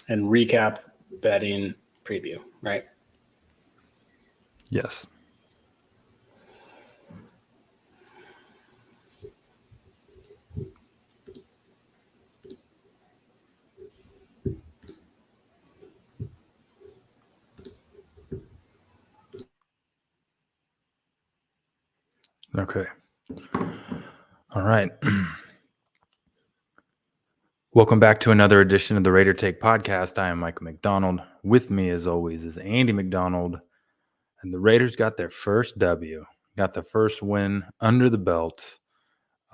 and recap, betting, preview, right? Yes. Okay. All right. Welcome back to another edition of the Raider Take podcast. I am Mike McDonald. With me, as always, is Andy McDonald. And the Raiders got their first W, got the first win under the belt.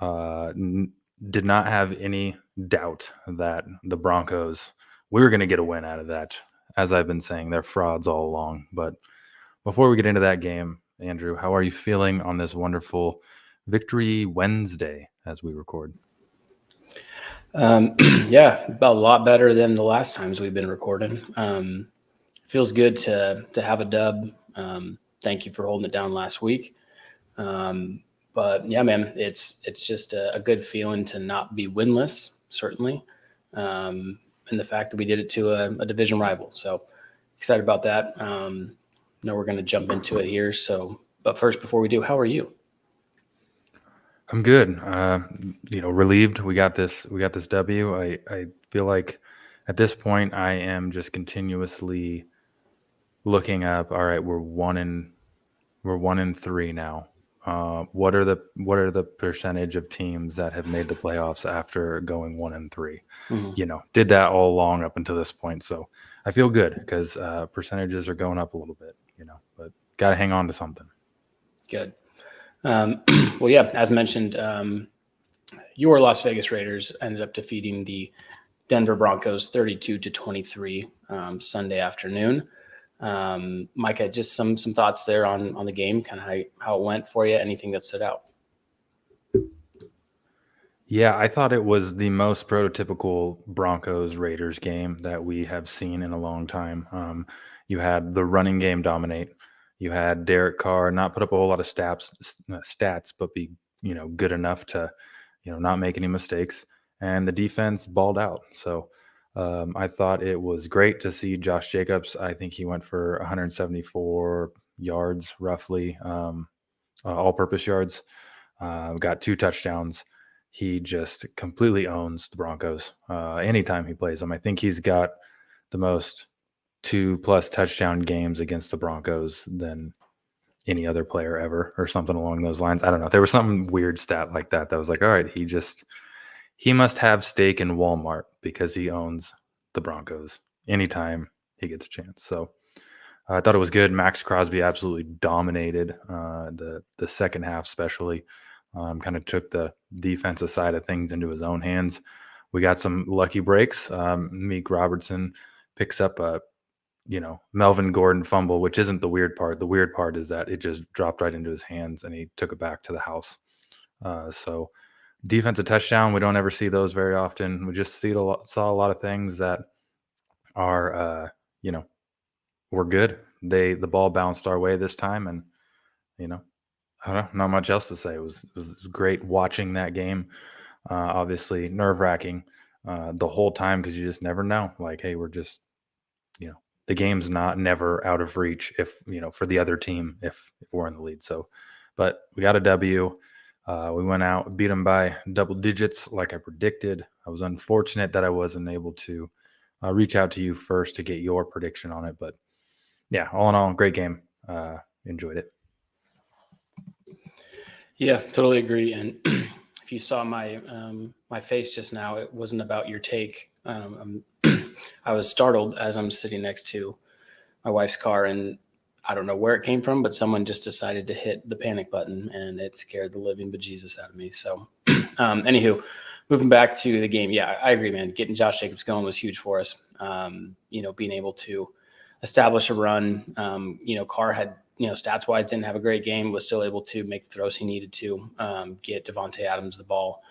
Did not have any doubt that the Broncos, we were going to get a win out of that. As I've been saying, they're frauds all along. But before we get into that game, Andrew, how are you feeling on this wonderful Victory Wednesday as we record? Yeah, about a lot better than the last times we've been recording. Feels good to have a dub. Thank you for holding it down last week. But yeah, man, it's just a good feeling to not be winless, certainly. And the fact that we did it to a division rival. So excited about that. Now we're going to jump into it here. So, but first, before we do, how are you? I'm good. Relieved we got this W. I feel like at this point I am just continuously looking up. All right, we're 1-3 now. What are the percentage of teams that have made the playoffs after going 1-3? Mm-hmm. Did that all along up until this point. So I feel good because percentages are going up a little bit. But got to hang on to something. Good. Well, yeah, as mentioned, your Las Vegas Raiders ended up defeating the Denver Broncos 32-23 Sunday afternoon. Micah, just some thoughts there on the game, kind of how it went for you, anything that stood out? Yeah, I thought it was the most prototypical Broncos-Raiders game that we have seen in a long time. You had the running game dominate. You had Derek Carr not put up a whole lot of stats, but be good enough to not make any mistakes, and the defense balled out. So I thought it was great to see Josh Jacobs. I think he went for 174 yards roughly, all-purpose yards. Got 2 touchdowns. He just completely owns the Broncos anytime he plays them. I think he's got the most 2+ touchdown games against the Broncos than any other player ever, or something along those lines. I don't know. There was some weird stat like that was like, all right, he must have steak in Walmart because he owns the Broncos anytime he gets a chance. So I thought it was good. Max Crosby absolutely dominated the second half, especially. Kind of took the defensive side of things into his own hands. We got some lucky breaks. Meek Robertson picks up a Melvin Gordon fumble, which isn't the weird part. The weird part is that it just dropped right into his hands and he took it back to the house. So defensive touchdown, we don't ever see those very often. We just saw a lot of things that are, were good. The ball bounced our way this time, and I don't know, not much else to say. It was great watching that game. Obviously nerve-wracking the whole time because you just never know. Like, hey, we're just, the game's never out of reach if, for the other team, if we're in the lead. So, but we got a W. We went out, beat them by double digits like I predicted. I was unfortunate that I wasn't able to reach out to you first to get your prediction on it. But yeah, all in all, great game. Enjoyed it. Yeah, totally agree. And if you saw my my face just now, it wasn't about your take. I was startled as I'm sitting next to my wife's car, and I don't know where it came from, but someone just decided to hit the panic button, and it scared the living bejesus out of me. So, anywho, moving back to the game, yeah, I agree, man. Getting Josh Jacobs going was huge for us. Being able to establish a run. Carr had, stats wise, didn't have a great game, was still able to make the throws he needed to, get Devontae Adams the ball,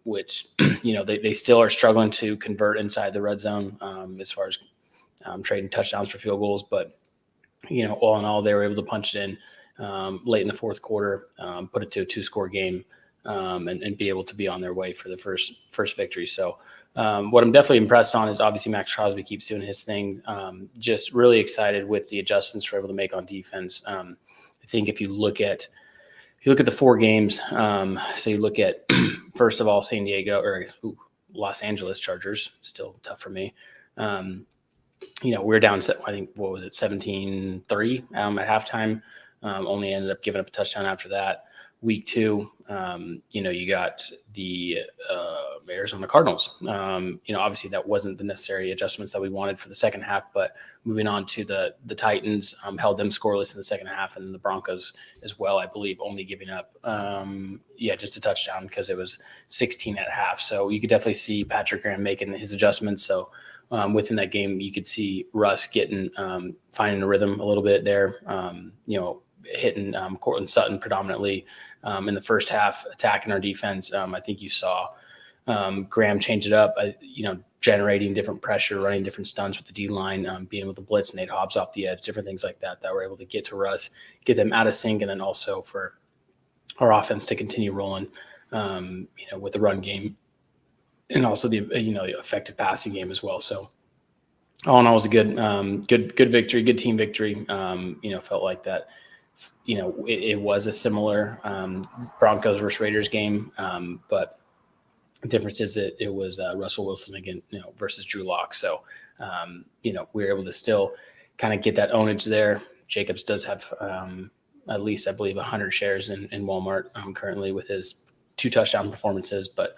which, they still are struggling to convert inside the red zone as far as trading touchdowns for field goals. But, all in all, they were able to punch it in late in the fourth quarter, put it to a 2-score game, and be able to be on their way for the first victory. So What I'm definitely impressed on is obviously Max Crosby keeps doing his thing. Just really excited with the adjustments we're able to make on defense. I think if you look at the 4 games, so you look at first of all San Diego or Los Angeles Chargers, still tough for me. We're down, I think, what was it, 17-3 at halftime. Only ended up giving up a touchdown after that. Week 2, you got the Arizona Cardinals. Obviously that wasn't the necessary adjustments that we wanted for the second half, but moving on to the Titans, held them scoreless in the second half, and the Broncos as well, I believe, only giving up, just a touchdown because it was 16 at half. So you could definitely see Patrick Graham making his adjustments. So within that game, you could see Russ getting finding a rhythm a little bit there. Hitting Cortland Sutton predominantly in the first half, attacking our defense. I think you saw Graham change it up, generating different pressure, running different stunts with the D-line, being able to blitz Nate Hobbs off the edge, different things like that were able to get to Russ, get them out of sync, and then also for our offense to continue rolling, with the run game and also the effective passing game as well. So all in all, it was a good victory, good team victory. Felt like that. It was a similar Broncos versus Raiders game, but the difference is that it was Russell Wilson again, versus Drew Lock. So, we were able to still kind of get that ownage there. Jacobs does have at least, I believe, 100 shares in Walmart currently with his 2 touchdown performances. But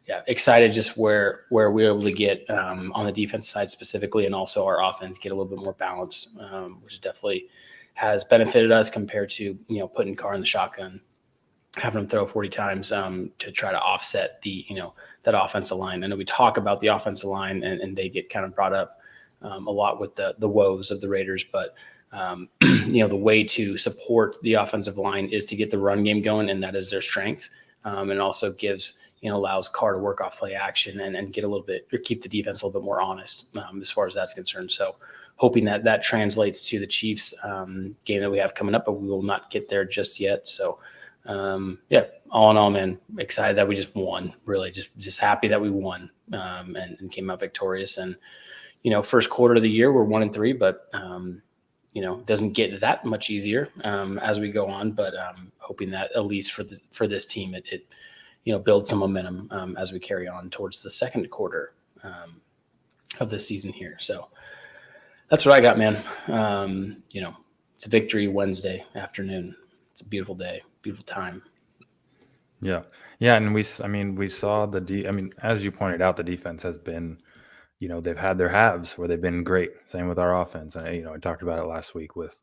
yeah, excited just where we were able to get on the defense side specifically, and also our offense get a little bit more balance, which definitely has benefited us compared to, putting Carr in the shotgun, having him throw 40 times to try to offset the, that offensive line. I know we talk about the offensive line and they get kind of brought up a lot with the woes of the Raiders, but the way to support the offensive line is to get the run game going, and that is their strength. And also gives, allows Carr to work off play action and get a little bit, or keep the defense a little bit more honest as far as that's concerned. So hoping that translates to the Chiefs game that we have coming up, but we will not get there just yet. So all in all, man, excited that we just won, really just happy that we won and came out victorious. And, first quarter of the year, we're 1-3, but, it doesn't get that much easier as we go on, but hoping that at least for this team, it builds some momentum as we carry on towards the second quarter of the season here. So that's what I got, man. It's a victory Wednesday afternoon. It's a beautiful day, beautiful time. Yeah. And we saw as you pointed out, the defense has been, they've had their halves where they've been great. Same with our offense. I talked about it last week with,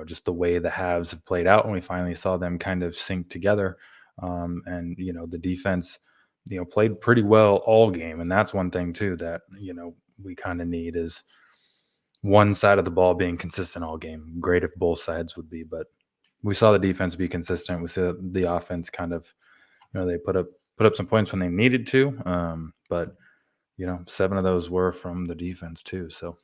just the way the halves have played out, and we finally saw them kind of sync together. And the defense, played pretty well all game. And that's one thing too that, we kind of need is one side of the ball being consistent all game. Great if both sides would be, but we saw the defense be consistent. We saw the offense kind of, they put up some points when they needed to. But 7 of those were from the defense too. So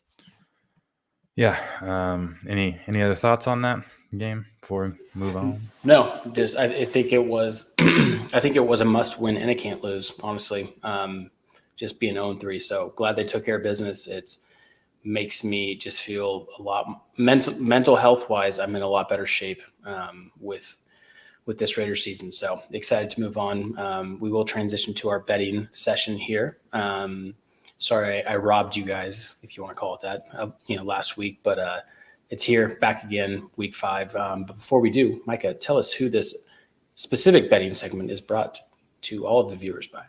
yeah. Any other thoughts on that game before we move on? No, just I think it was I think it was a must win and a can't lose, honestly. Just being 0-3. So glad they took care of business. It makes me just feel a lot mental health wise. I'm in a lot better shape with this Raiders season. So excited to move on. We will transition to our betting session here. Sorry, I robbed you guys, if you want to call it that, last week, but it's here back again, week 5. But before we do, Micah, tell us who this specific betting segment is brought to all of the viewers by.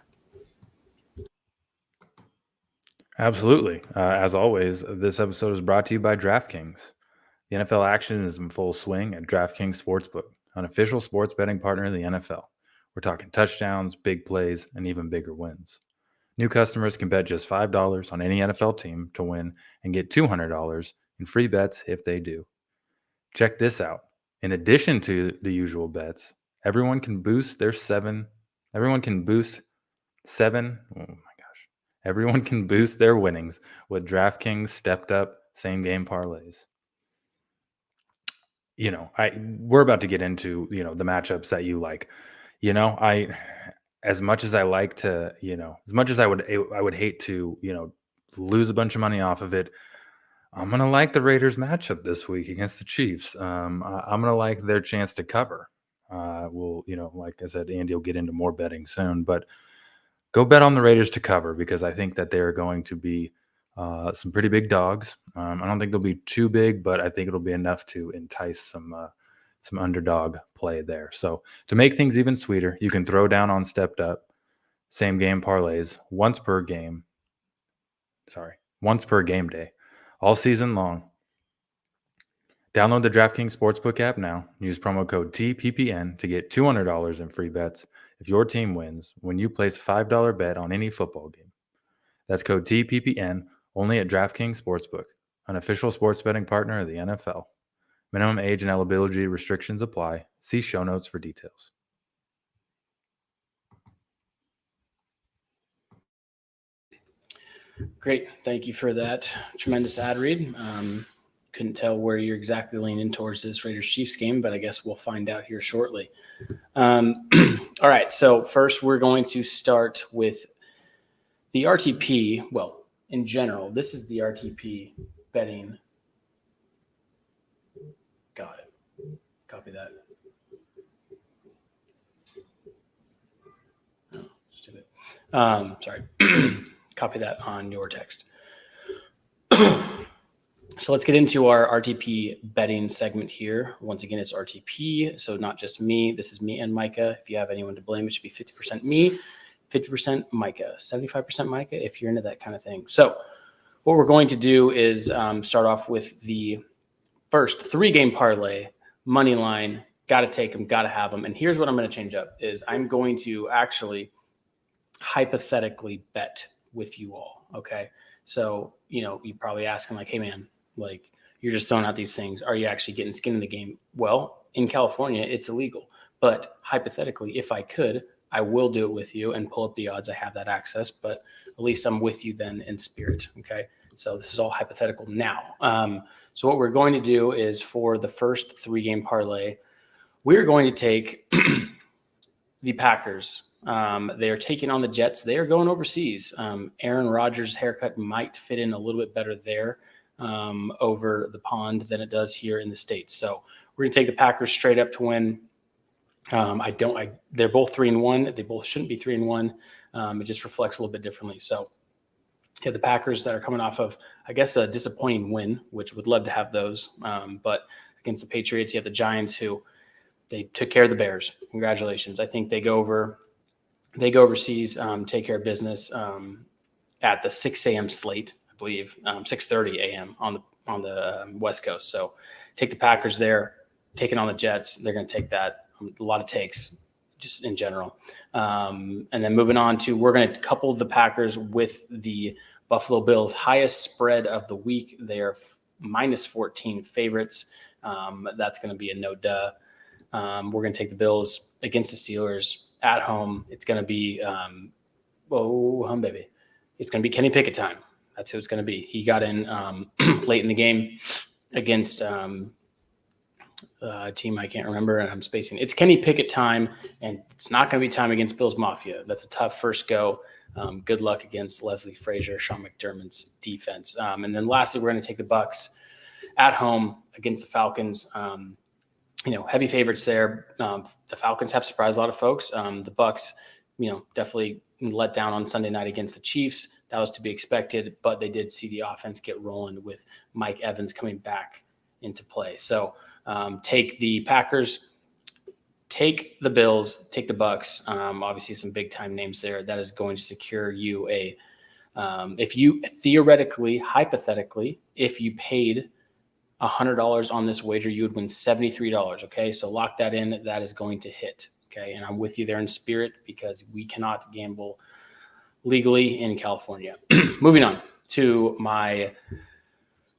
Absolutely. As always, this episode is brought to you by DraftKings. The NFL action is in full swing at DraftKings Sportsbook, an official sports betting partner of the NFL. We're talking touchdowns, big plays, and even bigger wins. New customers can bet just $5 on any NFL team to win and get $200 in free bets if they do. Check this out. In addition to the usual bets, everyone can boost 7. Everyone can boost their winnings with DraftKings stepped up same game parlays. We're about to get into, the matchups that you like. as much as I like to, as much as I would hate to, lose a bunch of money off of it. I'm gonna like the Raiders matchup this week against the Chiefs. I'm gonna like their chance to cover. Like I said, Andy will get into more betting soon, but go bet on the Raiders to cover because I think that they're going to be some pretty big dogs. I don't think they'll be too big, but I think it'll be enough to entice some underdog play there. So to make things even sweeter, you can throw down on stepped up same game parlays once per game day, all season long. Download the DraftKings Sportsbook app now. Use promo code TPPN to get $200 in free bets if your team wins when you place a $5 bet on any football game. That's code TPPN only at DraftKings Sportsbook, an official sports betting partner of the NFL. Minimum age and eligibility restrictions apply. See show notes for details. Great. Thank you for that tremendous ad read. Couldn't tell where you're exactly leaning towards this Raiders-Chiefs game, but I guess we'll find out here shortly. All right. So first, we're going to start with the RTP. Well, in general, this is the RTP betting. Got it. Copy that. Oh, stupid. Sorry. Copy that on your text. So let's get into our RTP betting segment here. Once again, it's RTP, so not just me. This is me and Micah. If you have anyone to blame, it should be 50% me, 50% Micah, 75% Micah if you're into that kind of thing. So what we're going to do is start off with the first 3-game parlay, money line. Got to take them, got to have them. And here's what I'm going to change up is I'm going to actually hypothetically bet with you all, okay? So, you're probably asking like, hey, man, like you're just throwing out these things. Are you actually getting skin in the game? Well, in California, it's illegal. But hypothetically, if I could, I will do it with you and pull up the odds. I have that access, but at least I'm with you then in spirit, okay? So this is all hypothetical now. So what we're going to do is for the first 3-game parlay, we're going to take the Packers. They are taking on the Jets. They are going overseas. Aaron Rodgers' haircut might fit in a little bit better there over the pond than it does here in the States. So we're going to take the Packers straight up to win. They're both 3-1. They both shouldn't be 3-1. It just reflects a little bit differently. So you have the Packers that are coming off of, I guess, a disappointing win, which would love to have those. But against the Patriots, you have the Giants who they took care of the Bears. Congratulations. I think they go overseas, take care of business at the 6 a.m. slate, I believe, 6:30 a.m. on the West Coast. So take the Packers there, taking on the Jets. They're going to take that. A lot of takes just in general. And then moving on to, we're going to couple the Packers with the Buffalo Bills, highest spread of the week. They are -14 favorites. That's going to be a no duh. We're going to take the Bills against the Steelers at home. It's going to be, baby. It's going to be Kenny Pickett time. That's who it's going to be. He got in late in the game against a team I can't remember, and I'm spacing. It's Kenny Pickett time, and it's not going to be time against Bills Mafia. That's a tough first go. Good luck against Leslie Frazier, Sean McDermott's defense. And then lastly, we're going to take the Bucs at home against the Falcons. Heavy favorites there. The Falcons have surprised a lot of folks. The Bucs, definitely let down on Sunday night against the Chiefs. That was to be expected, but they did see the offense get rolling with Mike Evans coming back into play. So take the Packers, take the Bills, take the Bucs. Obviously, some big time names there. That is going to secure you if you theoretically, hypothetically, if you paid $100 on this wager, you would win $73. Okay. So lock that in. That is going to hit. Okay. And I'm with you there in spirit because we cannot gamble legally in California. Moving on to my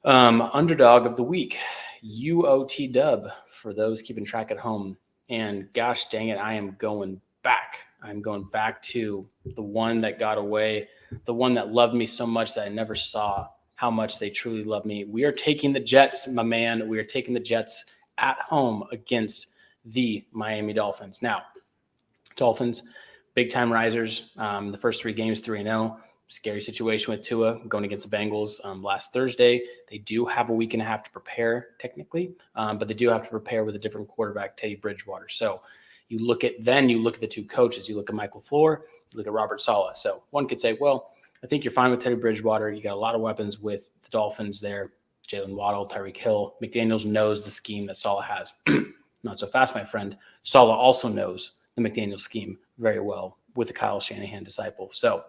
underdog of the week, UOT dub for those keeping track at home. And gosh dang it, I am going back. I'm going back to the one that got away, the one that loved me so much that I never saw how much they truly love me. We are taking the Jets, my man. We are taking the Jets at home against the Miami Dolphins. Now, Dolphins big time risers. The first 3 games, 3-0. Scary situation with Tua going against the Bengals last Thursday. They do have a week and a half to prepare, technically, but they do have to prepare with a different quarterback, Teddy Bridgewater. So you look at the 2 coaches. You look at Mike LaFleur, you look at Robert Saleh. So one could say, well, I think you're fine with Teddy Bridgewater. You got a lot of weapons with the Dolphins there. Jalen Waddle, Tyreek Hill. McDaniels knows the scheme that Saleh has. Not so fast, my friend. Saleh also knows the McDaniels scheme very well with the Kyle Shanahan disciple. So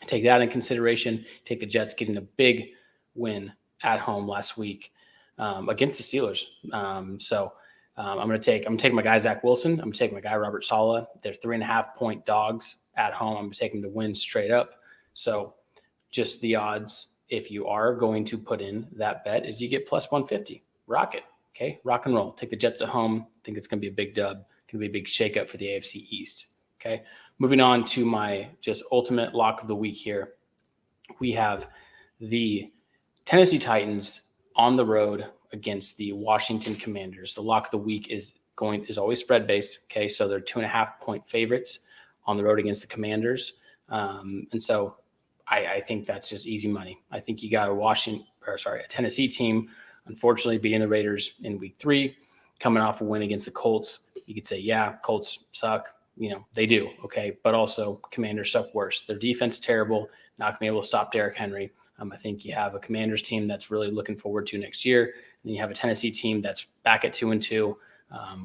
take that in consideration. Take the Jets getting a big win at home last week against the Steelers. I'm going to take my guy Zach Wilson. I'm going to take my guy Robert Saleh. They're 3.5-point dogs at home. I'm going to take them to win straight up. So just the odds, if you are going to put in that bet, is you get plus 150. Rock it. Okay, rock and roll. Take the Jets at home. I think it's going to be a big dub. Going to be a big shakeup for the AFC East. Okay, moving on to my just ultimate lock of the week here. We have the Tennessee Titans on the road against the Washington Commanders. The lock of the week is always spread based. Okay, so they're 2.5-point favorites on the road against the Commanders, and so I think that's just easy money. I think you got a Tennessee team, unfortunately beating the Raiders in week 3, coming off a win against the Colts. You could say, yeah, Colts suck. They do. Okay. But also Commanders suck worse. Their defense is terrible. Not going to be able to stop Derrick Henry. I think you have a Commanders team that's really looking forward to next year. And then you have a Tennessee team that's back at 2-2,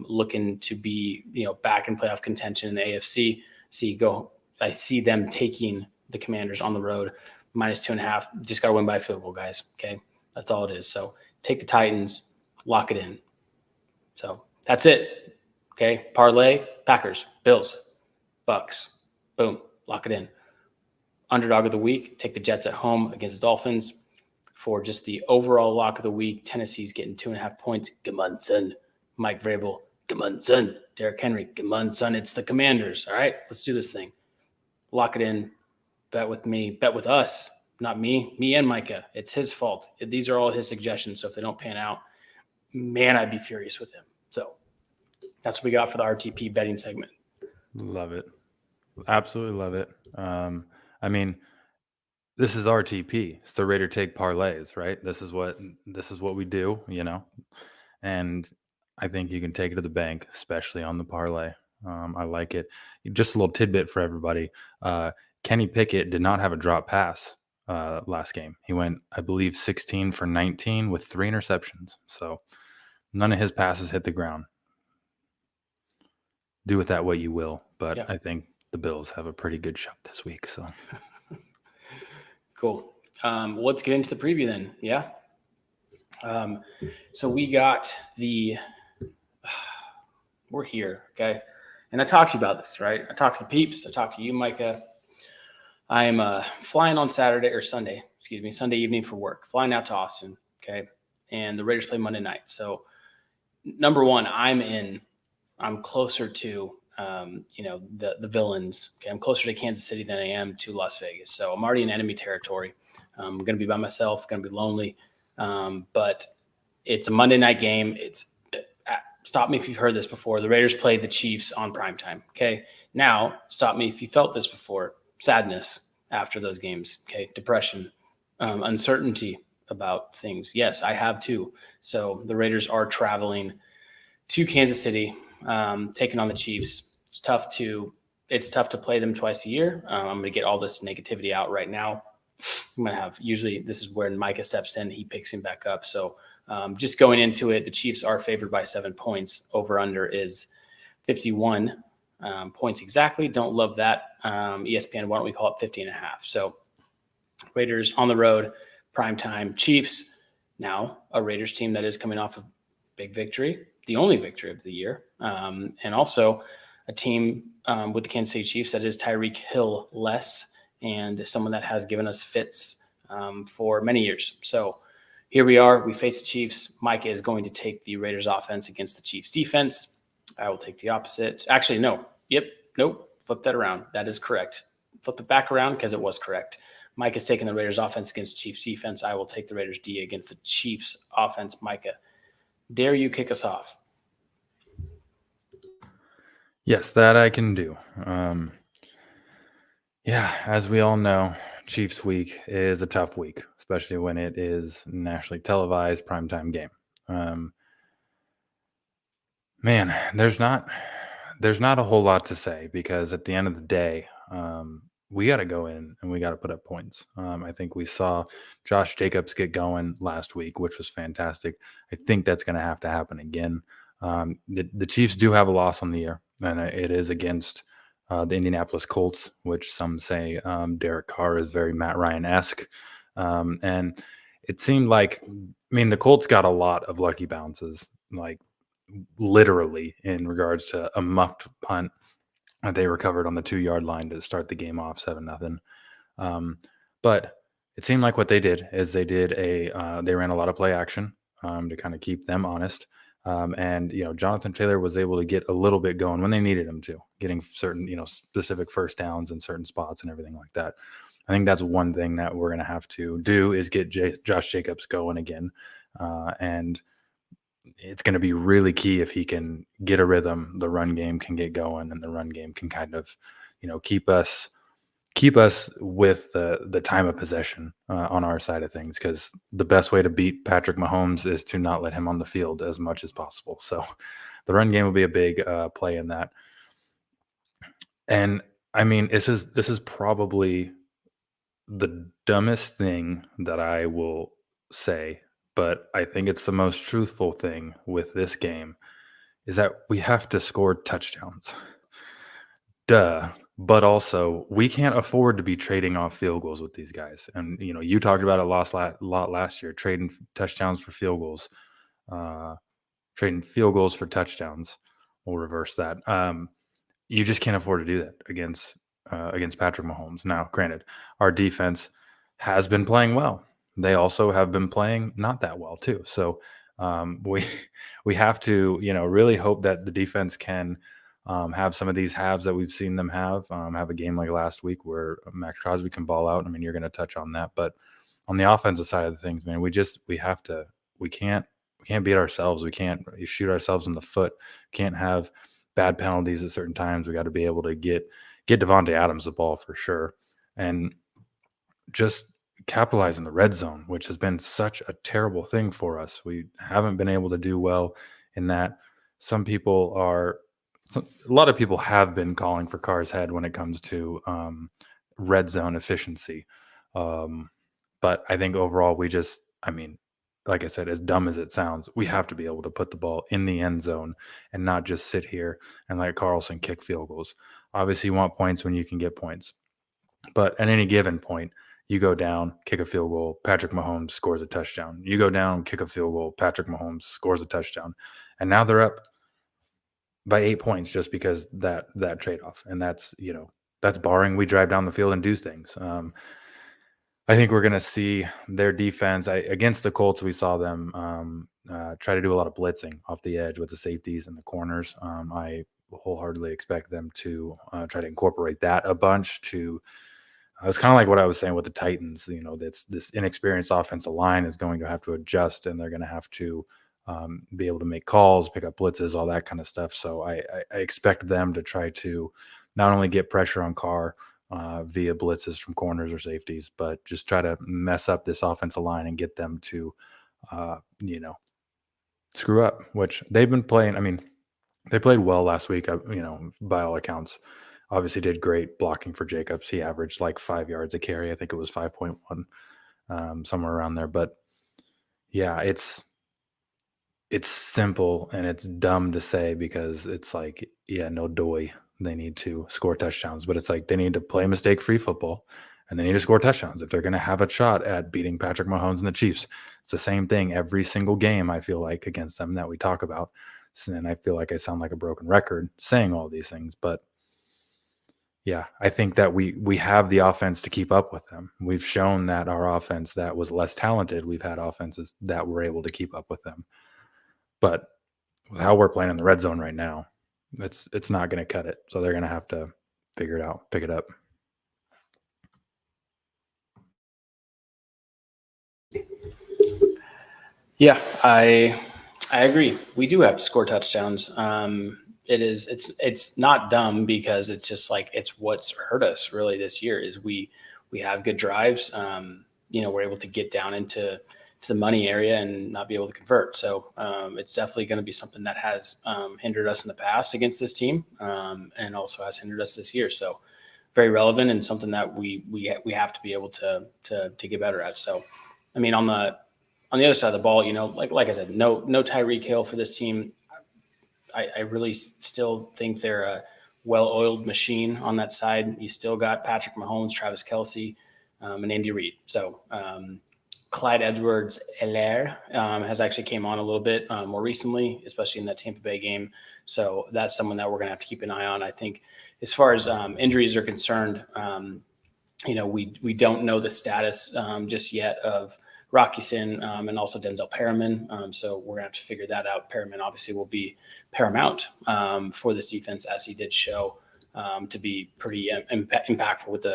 looking to be, back in playoff contention in the AFC. I see them taking the Commanders on the road, minus 2.5. Just got to win by a field goal, guys. Okay. That's all it is. So take the Titans, lock it in. So that's it. Okay. Parlay, Packers, Bills, Bucks. Boom. Lock it in. Underdog of the week, take the Jets at home against the Dolphins. For just the overall lock of the week, Tennessee's getting 2.5 points. Come on, son. Mike Vrabel. Come on, son. Derrick Henry. Come on, son. It's the Commanders. All right. Let's do this thing. Lock it in. Bet with me. Bet with us. Not me and Micah. It's his fault. These are all his suggestions. So if they don't pan out, man, I'd be furious with him. So that's what we got for the RTP betting segment. Love it. Absolutely love it. This is RTP. It's the Raider Take parlays, right? This is what we do, and I think you can take it to the bank, especially on the parlay. I like it. Just a little tidbit for everybody. Kenny Pickett did not have a drop pass last game. He went, I believe, 16 for 19 with 3 interceptions. So none of his passes hit the ground. Do with that what you will, but yeah. I think the Bills have a pretty good shot this week. So cool. Let's get into the preview then. Yeah. So we got we're here. Okay. And I talked to you about this, right? I talked to the peeps. I talked to you, Micah. I am flying on Sunday evening for work, flying out to Austin. Okay. And the Raiders play Monday night. So number one, I'm closer to, the villains. Okay. I'm closer to Kansas City than I am to Las Vegas. So I'm already in enemy territory. I'm going to be by myself, going to be lonely. But it's a Monday night game. Stop me if you've heard this before. The Raiders played the Chiefs on primetime. Okay. Now stop me if you felt this before. Sadness after those games. Okay. Depression, uncertainty about things. Yes, I have too. So the Raiders are traveling to Kansas City, taking on the Chiefs. It's tough to play them twice a year. I'm going to get all this negativity out right now. I'm going to have, usually this is where Micah steps in. He picks him back up. So just going into it, the Chiefs are favored by 7 points. Over under is 51 points exactly. Don't love that. ESPN, why don't we call it 50.5? So Raiders on the road, primetime. Chiefs, now a Raiders team that is coming off a big victory, the only victory of the year. And also a team with the Kansas City Chiefs that is Tyreek Hill less, and someone that has given us fits for many years. So here we are. We face the Chiefs. Micah is going to take the Raiders offense against the Chiefs defense. I will take the opposite. Actually, no. Nope. Flip that around. That is correct. Flip it back around because it was correct. Mike is taking the Raiders offense against the Chiefs defense. I will take the Raiders D against the Chiefs offense. Micah, dare you kick us off? Yes, that I can do. Yeah, as we all know, Chiefs week is a tough week, especially when it is nationally televised primetime game. Um, Man, there's not a whole lot to say because at the end of the day, we got to go in and we got to put up points. I think we saw Josh Jacobs get going last week, which was fantastic. I think that's going to have to happen again. The Chiefs do have a loss on the year, and it is against the Indianapolis Colts, which some say Derek Carr is very Matt Ryan esque, and it seemed like, I mean, the Colts got a lot of lucky bounces, like literally in regards to a muffed punt that they recovered on the 2 yard line to start the game off 7-0. Um, but it seemed like what they did is they ran a lot of play action to kind of keep them honest. And Jonathan Taylor was able to get a little bit going when they needed him to, getting certain specific first downs in certain spots and everything like that. I think that's one thing that we're going to have to do is get Josh Jacobs going again, and it's going to be really key if he can get a rhythm, the run game can get going, and the run game can kind of, keep us with the time of possession on our side of things. Because the best way to beat Patrick Mahomes is to not let him on the field as much as possible. So the run game will be a big play in that. And I mean, this is probably the dumbest thing that I will say, but I think it's the most truthful thing with this game is that we have to score touchdowns. Duh. But also, we can't afford to be trading off field goals with these guys. And you talked about it lot last year, trading touchdowns for field goals, uh, trading field goals for touchdowns. We'll reverse that. You just can't afford to do that against Patrick Mahomes. Now, granted, our defense has been playing well. They also have been playing not that well too. So we we have to really hope that the defense can have some of these halves that we've seen them have a game like last week where Max Crosby can ball out. I mean, you're going to touch on that, but on the offensive side of the things, man, we can't beat ourselves. We can't shoot ourselves in the foot. Can't have bad penalties at certain times. We got to be able to get Devontae Adams the ball for sure, and just capitalize in the red zone, which has been such a terrible thing for us. We haven't been able to do well in that. A lot of people have been calling for Carr's head when it comes to red zone efficiency. Um, but I think overall, I mean, like I said, as dumb as it sounds, we have to be able to put the ball in the end zone and not just sit here and let Carlson kick field goals. Obviously, you want points when you can get points. But at any given point, you go down, kick a field goal, Patrick Mahomes scores a touchdown. You go down, kick a field goal, Patrick Mahomes scores a touchdown. And now they're up by 8 points just because that trade-off. And that's barring we drive down the field and do things. I think we're going to see their defense against the Colts. We saw them try to do a lot of blitzing off the edge with the safeties and the corners. I wholeheartedly expect them to try to incorporate that a bunch to it's kind of like what I was saying with the Titans. This inexperienced offensive line is going to have to adjust, and they're going to have to be able to make calls, pick up blitzes, all that kind of stuff. So I expect them to try to not only get pressure on Carr via blitzes from corners or safeties, but just try to mess up this offensive line and get them to, screw up, which they've been playing. I mean, they played well last week, by all accounts. Obviously did great blocking for Jacobs. He averaged like 5 yards a carry. I think it was 5.1, somewhere around there. But yeah, it's simple and it's dumb to say because it's like, yeah, no doy. They need to score touchdowns, but it's like they need to play mistake-free football and they need to score touchdowns if they're going to have a shot at beating Patrick Mahomes and the Chiefs. It's the same thing every single game, I feel like, against them that we talk about. And I feel like I sound like a broken record saying all these things, but yeah, I think that we have the offense to keep up with them. We've shown that our offense that was less talented, we've had offenses that were able to keep up with them. But with how we're playing in the red zone right now, it's not going to cut it. So they're going to have to figure it out, pick it up. Yeah, I agree. We do have to score touchdowns. It is. It's not dumb because it's just like it's what's hurt us really this year is we have good drives. We're able to get down into the money area and not be able to convert. So it's definitely going to be something that has hindered us in the past against this team, and also has hindered us this year. So very relevant and something that we have to be able to get better at. So, I mean, on the other side of the ball, like I said, no Tyreek Hill for this team. I really still think they're a well-oiled machine on that side. You still got Patrick Mahomes, Travis Kelce, and Andy Reid. So Clyde Edwards-Helaire has actually came on a little bit more recently, especially in that Tampa Bay game. So that's someone that we're going to have to keep an eye on. I think as far as injuries are concerned, we don't know the status just yet of Rockison and also Denzel Perriman. So we're going to have to figure that out. Perriman obviously will be paramount for this defense, as he did show to be pretty impactful with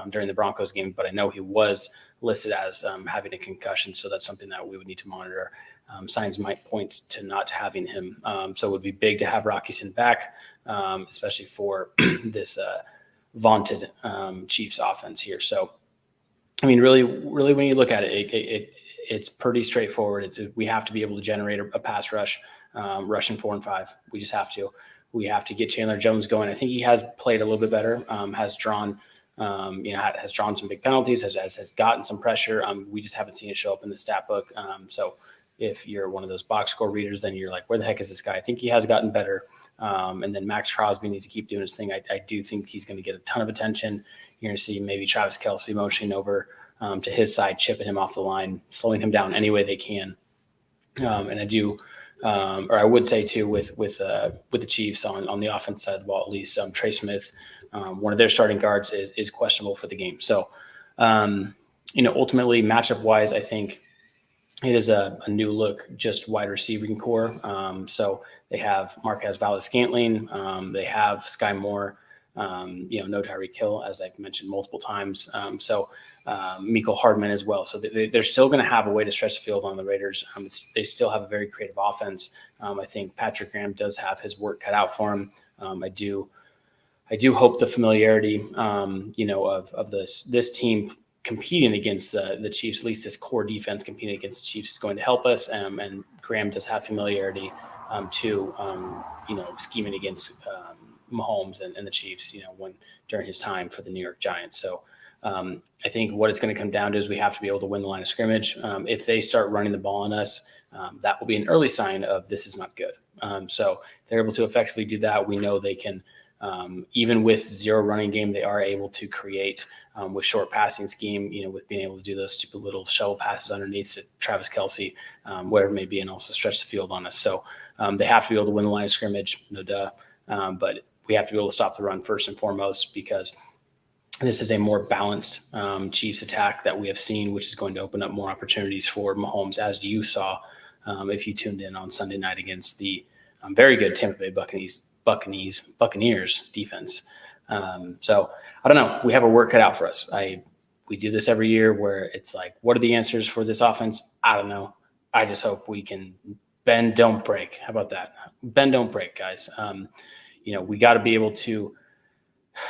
during the Broncos game. But I know he was listed as having a concussion, so that's something that we would need to monitor. Signs might point to not having him. So it would be big to have Rockison back, especially for this vaunted Chiefs offense here. So, I mean, really, when you look at it, it's pretty straightforward. We have to be able to generate a pass rush, rushing 4 and 5. We just have to. We have to get Chandler Jones going. I think he has played a little bit better. Has drawn some big penalties. Has gotten some pressure. We just haven't seen it show up in the stat book. So if you're one of those box score readers, then you're like, where the heck is this guy? I think he has gotten better. And then Max Crosby needs to keep doing his thing. I do think he's going to get a ton of attention. You're going to see maybe Travis Kelce motioning over to his side, chipping him off the line, slowing him down any way they can. And I do, or I would say too, with the Chiefs on the offense side of the ball, at least Trey Smith, one of their starting guards is questionable for the game. So, ultimately matchup wise, I think it is a new look, just wide receiving core. So they have Marquez Valdes-Scantling. They have Sky Moore. No Tyreek Hill, as I've mentioned multiple times. Mecole Hardman as well. So they're still going to have a way to stretch the field on the Raiders. They still have a very creative offense. I think Patrick Graham does have his work cut out for him. I do hope the familiarity, of this team competing against the Chiefs, at least this core defense competing against the Chiefs, is going to help us. And Graham does have familiarity scheming against Mahomes and the Chiefs, during his time for the New York Giants. So I think what it's going to come down to is we have to be able to win the line of scrimmage. If they start running the ball on us, that will be an early sign of this is not good. So if they're able to effectively do that, we know they can. Even with zero running game, they are able to create with short passing scheme, with being able to do those stupid little shovel passes underneath to Travis Kelce, whatever it may be, and also stretch the field on us. So they have to be able to win the line of scrimmage, no duh. But we have to be able to stop the run first and foremost, because this is a more balanced Chiefs attack that we have seen, which is going to open up more opportunities for Mahomes, as you saw if you tuned in on Sunday night against the very good Tampa Bay Buccaneers defense. So I don't know. We have a work cut out for us. We do this every year where it's like, what are the answers for this offense? I don't know. I just hope we can bend, don't break. How about that? Bend, don't break, guys. We got to be able to,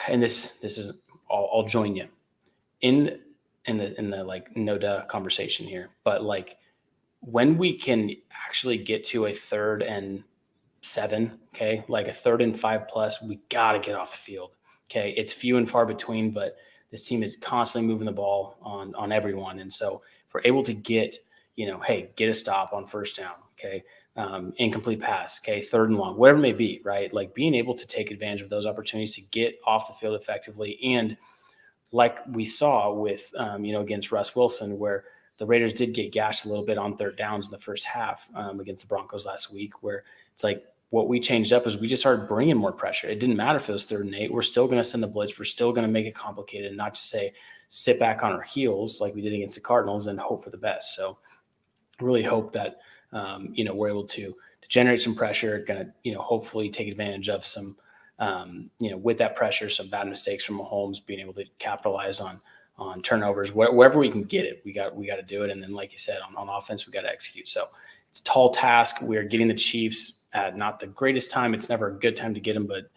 and this is, I'll join you in the like no duh conversation here, but like when we can actually get to a 3rd and 7, okay, like a 3rd and 5+, we got to get off the field. Okay. It's few and far between, but this team is constantly moving the ball on everyone. And so if we're able to get, get a stop on 1st down, okay, incomplete pass, okay, 3rd and long, whatever it may be, right? Like being able to take advantage of those opportunities to get off the field effectively. And like we saw with, against Russ Wilson, where the Raiders did get gashed a little bit on 3rd downs in the first half against the Broncos last week, where it's like, what we changed up is we just started bringing more pressure. It didn't matter if it was 3rd and 8. We're still going to send the blitz. We're still going to make it complicated and not just say sit back on our heels like we did against the Cardinals and hope for the best. So I really hope that, we're able to generate some pressure, going to, hopefully take advantage of some, with that pressure, some bad mistakes from Mahomes, being able to capitalize on on turnovers, wherever we can get it, we got to do it. And then, like you said, on offense, we got to execute. So it's a tall task. We are getting the Chiefs at not the greatest time. It's never a good time to get them, but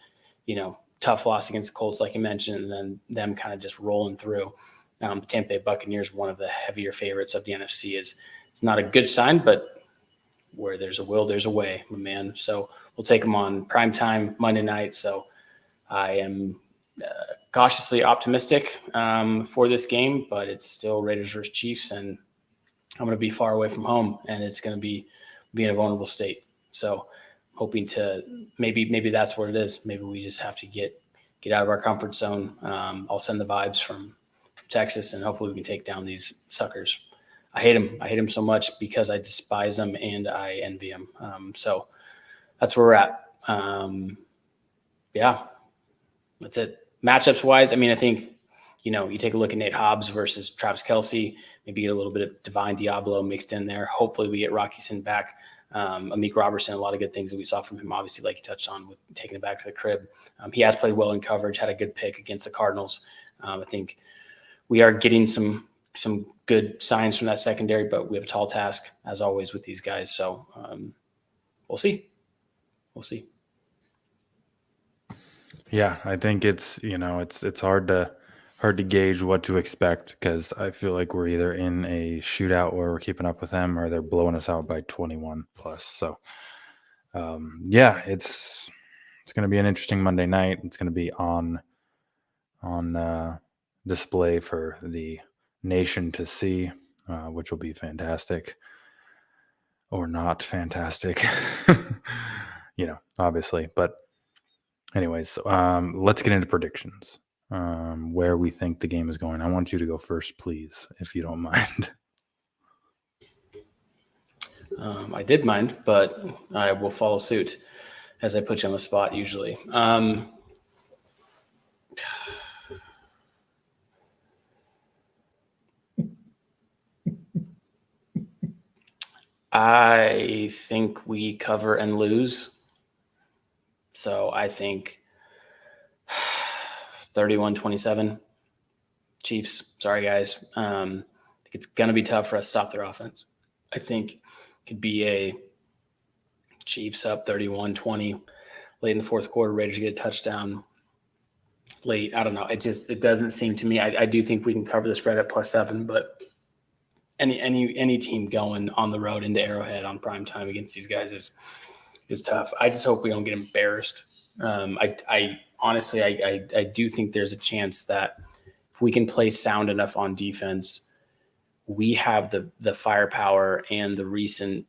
tough loss against the Colts, like you mentioned, and then them kind of just rolling through. Tampa Bay Buccaneers, one of the heavier favorites of the NFC, it's not a good sign, but where there's a will, there's a way, my man. So we'll take them on primetime Monday night. So I am cautiously optimistic for this game, but it's still Raiders versus Chiefs, and I'm going to be far away from home, and it's going to be in a vulnerable state. So hoping to maybe that's what it is. Maybe we just have to get out of our comfort zone. I'll send the vibes from Texas, and hopefully we can take down these suckers. I hate them. I hate them so much because I despise them and I envy them. So that's where we're at. Yeah, that's it. Matchups wise, I mean, I think, you take a look at Nate Hobbs versus Travis Kelce, maybe get a little bit of Divine Diablo mixed in there. Hopefully we get Rocky Sin back. Amik Robertson, a lot of good things that we saw from him, obviously, like you touched on with taking it back to the crib. He has played well in coverage, had a good pick against the Cardinals. I think we are getting some good signs from that secondary, but we have a tall task, as always, with these guys. So we'll see. We'll see. Yeah, I think it's hard to gauge what to expect because I feel like we're either in a shootout where we're keeping up with them or they're blowing us out by 21 plus. So yeah, it's going to be an interesting Monday night. It's going to be on display for the nation to see, which will be fantastic or not fantastic, obviously. But anyways, let's get into predictions. Where we think the game is going. I want you to go first, please, if you don't mind. I did mind, but I will follow suit as I put you on the spot usually. I think we cover and lose. So I think 31-27 Chiefs. Sorry, guys. I think it's going to be tough for us to stop their offense. I think it could be a Chiefs up 31-20 late in the fourth quarter. Raiders get a touchdown late. I don't know. It doesn't seem to me. I do think we can cover the spread at +7, but any team going on the road into Arrowhead on prime time against these guys is tough. I just hope we don't get embarrassed. I honestly do think there's a chance that if we can play sound enough on defense, we have the firepower and the recent,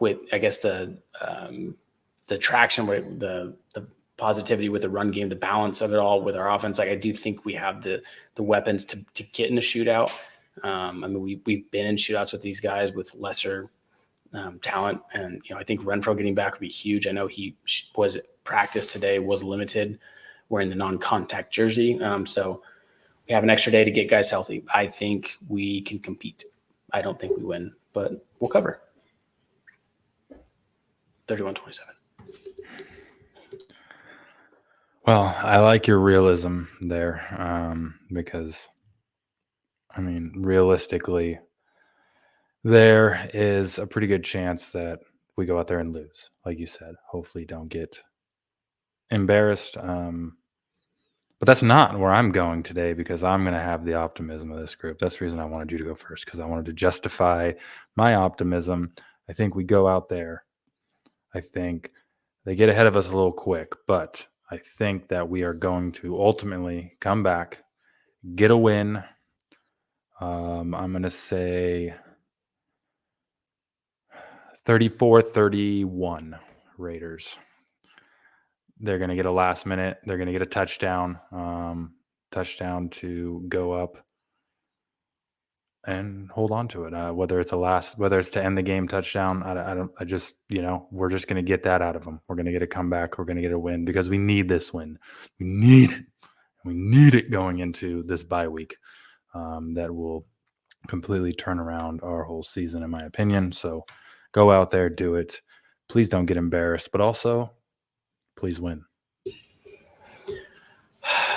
with I guess the traction, the positivity with the run game, the balance of it all with our offense. Like I do think we have the weapons to get in a shootout. I mean, we've been in shootouts with these guys with lesser talent, and I think Renfro getting back would be huge. I know he was practice today, was limited, wearing the non-contact jersey. So we have an extra day to get guys healthy. I think we can compete. I don't think we win, but we'll cover. 31-27. Well, I like your realism there because, I mean, realistically, there is a pretty good chance that we go out there and lose, like you said. Hopefully don't get embarrassed. But that's not where I'm going today because I'm going to have the optimism of this group. That's the reason I wanted you to go first, because I wanted to justify my optimism. I think we go out there. I think they get ahead of us a little quick, but I think that we are going to ultimately come back, get a win. I'm going to say 34-31 Raiders. They're going to get a last minute. They're going to get a touchdown to go up and hold on to it. Whether it's to end the game touchdown, we're just going to get that out of them. We're going to get a comeback. We're going to get a win because we need this win. We need it. We need it going into this bye week. That will completely turn around our whole season, in my opinion. So go out there, do it. Please don't get embarrassed, but also please win.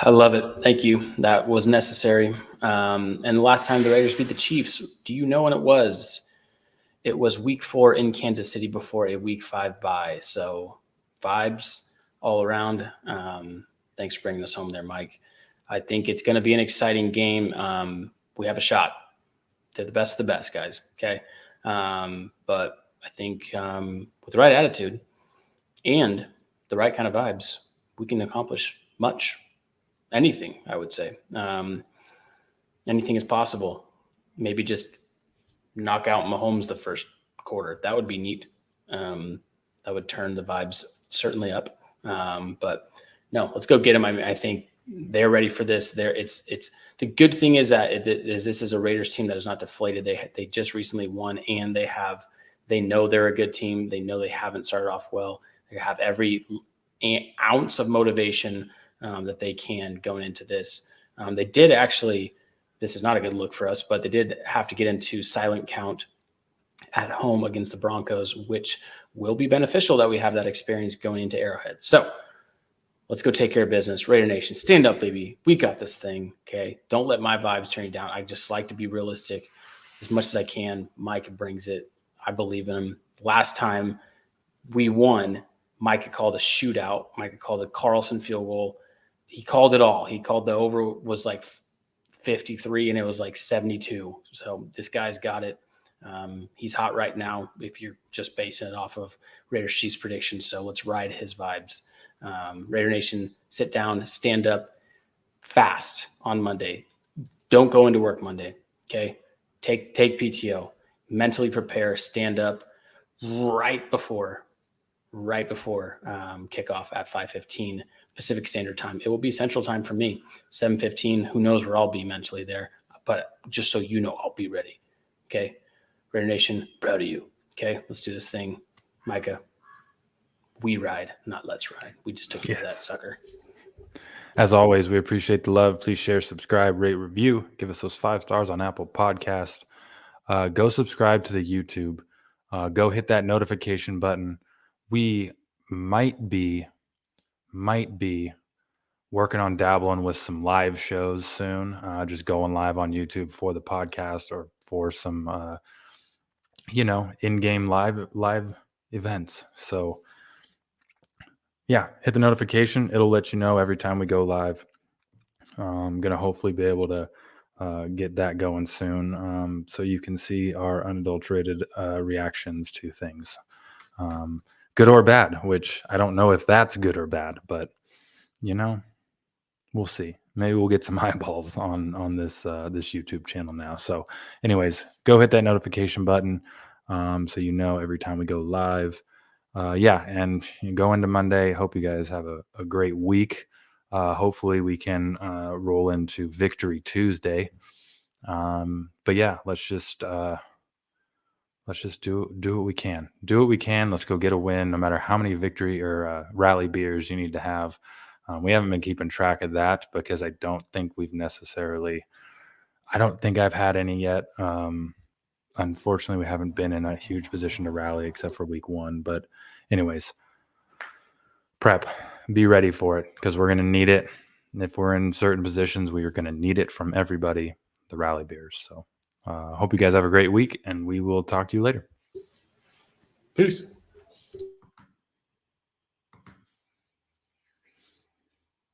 I love it. Thank you. That was necessary. And the last time the Raiders beat the Chiefs, do you know when it was? It was week 4 in Kansas City before a week 5 bye. So vibes all around. Thanks for bringing us home there, Mike. I think it's going to be an exciting game. We have a shot. They're the best of the best, guys. Okay. But I think with the right attitude and the right kind of vibes, we can accomplish much. Anything, I would say. Anything is possible. Maybe just knock out Mahomes the first quarter. That would be neat. That would turn the vibes certainly up. But no, let's go get them. I mean, I think they're ready for this. It's the good thing is that this is a Raiders team that is not deflated. They just recently won, and they know they're a good team. They know they haven't started off well. They have every ounce of motivation that they can going into this. They did actually. This is not a good look for us, but they did have to get into silent count at home against the Broncos, which will be beneficial that we have that experience going into Arrowhead. So let's go take care of business. Raider Nation, stand up, baby. We got this thing, okay? Don't let my vibes turn you down. I just like to be realistic as much as I can. Mike brings it. I believe in him. Last time we won, Mike called a shootout. Mike called a Carlson field goal. He called it all. He called the over was like 53 and it was like 72. So this guy's got it. He's hot right now if you're just basing it off of Raiders Chiefs predictions. So let's ride his vibes. Raider Nation, sit down, stand up fast on Monday. Don't go into work Monday. Okay. Take PTO, mentally prepare, stand up right before kickoff at 5:15 Pacific Standard Time. It will be Central Time for me, 7:15. Who knows where I'll be mentally there, but just so you know, I'll be ready. Okay. Raider Nation, proud of you. Okay. Let's do this thing. Micah, we ride, not let's ride. We just took care of that sucker. As always, we appreciate the love. Please share, subscribe, rate, review. Give us those 5 stars on Apple Podcasts. Go subscribe to the YouTube. Go hit that notification button. We might be working on dabbling with some live shows soon. Just going live on YouTube for the podcast or for some, in-game live events. So yeah, hit the notification. It'll let you know every time we go live. I'm going to hopefully be able to get that going soon, so you can see our unadulterated reactions to things, good or bad, which I don't know if that's good or bad, but we'll see. Maybe we'll get some eyeballs on this YouTube channel now. So anyways, go hit that notification button so you know every time we go live. And go into Monday. Hope you guys have a great week. Hopefully we can roll into Victory Tuesday. But yeah, let's just do what we can. Do what we can. Let's go get a win, no matter how many victory or rally beers you need to have. We haven't been keeping track of that because I don't think I've had any yet. Unfortunately, we haven't been in a huge position to rally except for week 1. But anyways, prep, be ready for it because we're going to need it. And if we're in certain positions, we are going to need it from everybody, the rally beers. So hope you guys have a great week, and we will talk to you later. Peace.